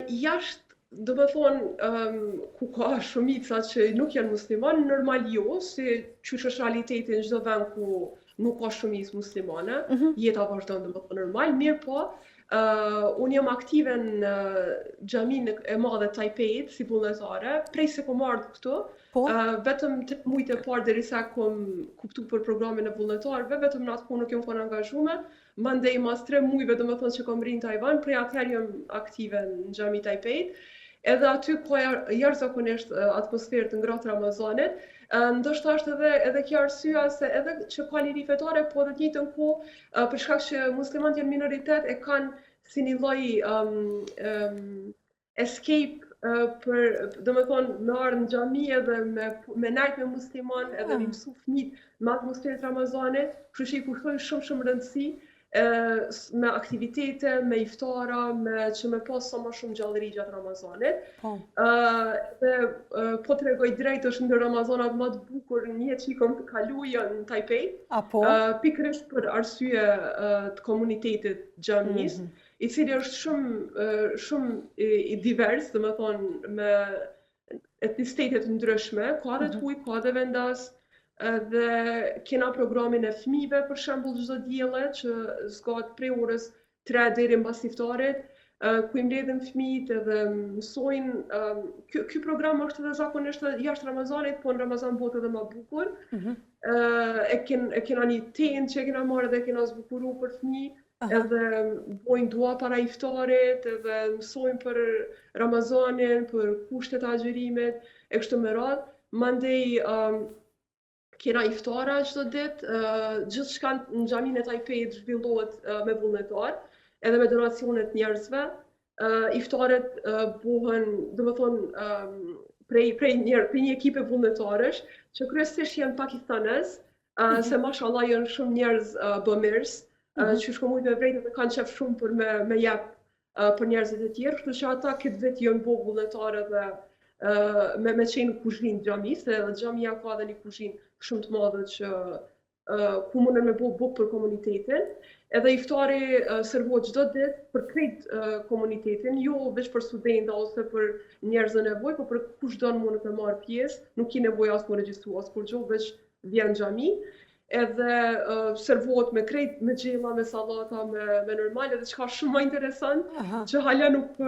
Jashtë, do të thonë, ku ka shumica që nuk janë musliman, normal jo, se qysh është realiteti në çdo vend ku nuk ka shumicë muslimane, jeta vazhdon do të thonë normal, mirë po, unë jam aktive në xhamin e madhe Taipeit si vullnetare, prej se kom ardhur këtu, vetëm 8 muajt e parë derisa kom kuptu për programin e vullnetarëve, vetëm në atë punë nuk jam qenë angazhuar. Mandej mas 3 muajve do të thonë që kom rinë në Taiwan, prej atëherë jam aktive në xhami Taipeit. Edhe aty ka jashtëzakonisht atmosferë të ngrohtë Ramazanit. Ndoshta është edhe kjo arsyeja se edhe që ka liri fetare, po në të njëjtën kohë për shkak që muslimanët janë minoritet e kanë si një lloj escape për domethënë me ardhur në xhami edhe me najt me musliman edhe me mësu fëmijët me atmosferën e Ramazanit, kështu që i kushtojnë shumë rëndësi me aktivitete, me iftara, që me pas sa më shumë gjallëri gjatë Ramazanit. Po t'rregoj drejt është ndër Ramazanat më të bukur një jetë që i kam kalu janë në Taipei, pikërisht për arsye të komunitetit xhamis, i cili është shumë i divers, domethënë me etnicitete të ndryshme, ka dhe të huj, ka dhe vendas. Dhe kena programin e fëmijëve për shembull çdo dielle që zgat prej orës 3 deri mbas iftarit, ku i mbledhin fëmijët edhe mësojnë. Ky program është edhe zakonisht jashtë Ramazanit, po në Ramazan bëhet edhe më bukur. E kena një tent që e kena marrë dhe e kena zbukuru për fëmijë, edhe bojnë dua para iftarit, edhe mësojnë për Ramazanin, për kushtet e agjërimit, e kështu me radhë. Mandej kena iftara çdo ditë, gjithçka në xhamin e Taipeit zhvillohet me vullnetar, edhe me donacionet njerëzve. Iftaret bëhen, domethënë, prej një ekipe vullnetarësh, që kryesisht janë pakistanez, se mashallah janë shumë njerëz bëmirës, që shkomujt me vrejtë dhe kanë qef shumë për me jep për njerëzit e tjerë, kështu që ata këtë vit janë bo vullnetarë dhe me qenë kuzhinë xhamis, se xhamia ka dhe një kuzhinë shumë të madhe që ku mundën me bukë për komunitetin. Edhe iftari servohet çdo ditë për krejt komunitetin, jo veç për studenta ose për njerëz në nevojë, por për kushdo mund të marrë pjesë, nuk ka nevojë as të regjistru as kur gjë, veç vjen në xhami. Edhe servohet me krejt, me gjella, me sallata, me normal, edhe çka shumë më interesant, që hala nuk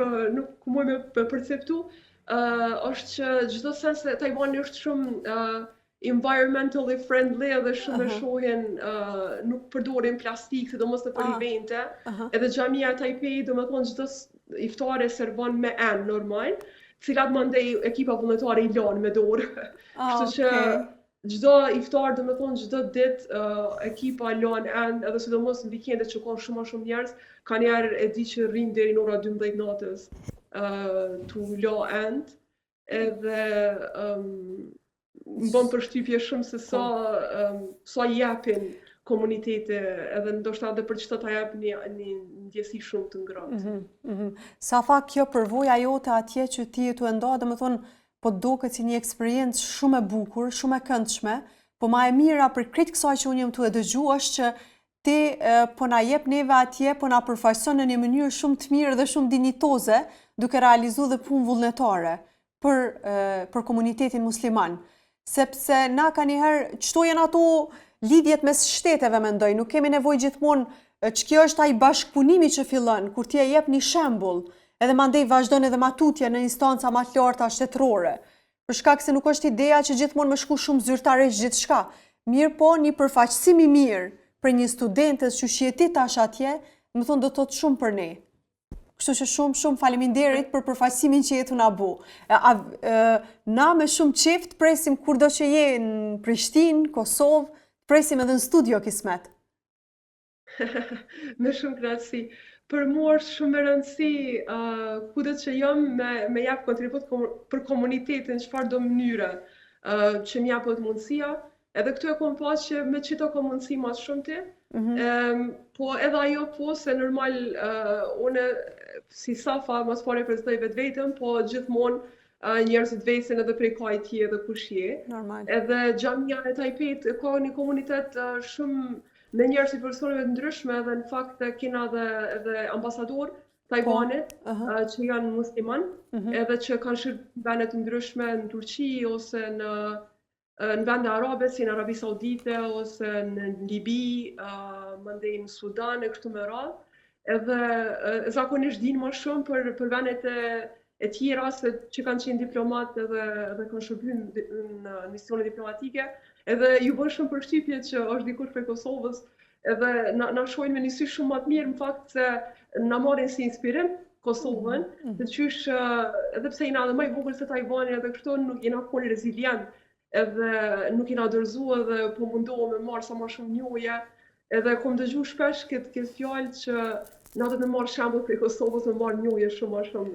mund me perceptu, është që çdo sens se Taiwani është shumë environmentally friendly edhe shumë e shohin nuk përdorin plastik, sidomos në për evente. Edhe xhamia e Taipei, domethënë çdo iftare servon me enë normal, cilat mandej ekipa vullnetare i lanë me dorë. Kështu që çdo iftar, domethënë çdo ditë ekipa lan enë, edhe sidomos në vikende që ka shumë njerëz, kanë njerë e di që rrin deri në ora 12 natës tu la enë, edhe më bën përshtypje shumë se sa japin komunitete, edhe ndoshta edhe për çdo ta jap një ndjesi shumë të ngrohtë. Sa fa kjo përvoja jote atje që ti e tu e nda, domethënë po duket si një eksperiencë shumë e bukur, shumë e këndshme, po ma e mira për krejt kësaj që unë jam tu e dëgju është që ti po na jep neve atje, po na përfaqëson në një mënyrë shumë të mirë dhe shumë dinjitoze, duke realizuar dhe punë vullnetare për komunitetin musliman. Sepse na ka njëherë, qëto janë ato lidhjet mes shteteve mendoj, nuk kemi nevojë gjithmonë që kjo është ai bashkëpunimi që fillon, kur ti e jep një shembull, edhe mandej vazhdon edhe matutje në instanca më të larta shtetërore. Për shkak se nuk është ideja që gjithmonë më shku shumë zyrtarisht gjithçka. Mirë po, një përfaqësim i mirë për një studentes që shjeti tash atje, më thonë do të thotë shumë për ne. Kështu që shumë faleminderit për përfaqësimin që jetu na bu. Na me shumë qeft presim kurdo që je në Prishtinë, Kosovë, presim edhe në studio Kismet. Me shumë kënaqësi. Për mua është shumë e rëndësi kudo që jam me jap kontribut për komunitetin çfarë do mënyre që më japet mundësia. Edhe këtu e kom pas që me qito ka mundësi mas shumë ti, po edhe ajo po se normal une si Safa mas pare prezentoj vetëm, po gjithmonë njerëzit vesin edhe prej kajt je edhe kush je. Edhe xhamia e Taipeit ka një komunitet shumë me njerëz i personave të ndryshme, edhe në fakt kena edhe ambasador Tajvanit, që janë musliman, edhe që kanë shërë vende të ndryshme në Turqi, ose në vende arabe, si në Arabi Saudite, ose në Libi, mandej në Sudan, e kështu me radhë. Edhe zakonisht dinë më shumë për vendet e tjera që kanë qenë diplomat edhe kanë shërby në misione diplomatike, edhe ju bën shumë përshtypje që është dikush prej Kosovës, edhe na shohin me një sy shumë më të mirë, në fakt se na marrin si inspirim Kosovën, se qysh edhe pse jena edhe më i vogël se Tajvani, edhe kështu nuk jena kohë rezilient, edhe nuk jena dorëzuar edhe po mundohem me marr sa më shumë njohje, edhe kom dëgjuar shpesh këtë fjalë që na do të marr shembull prej Kosovës, me marr njohje shumë më shumë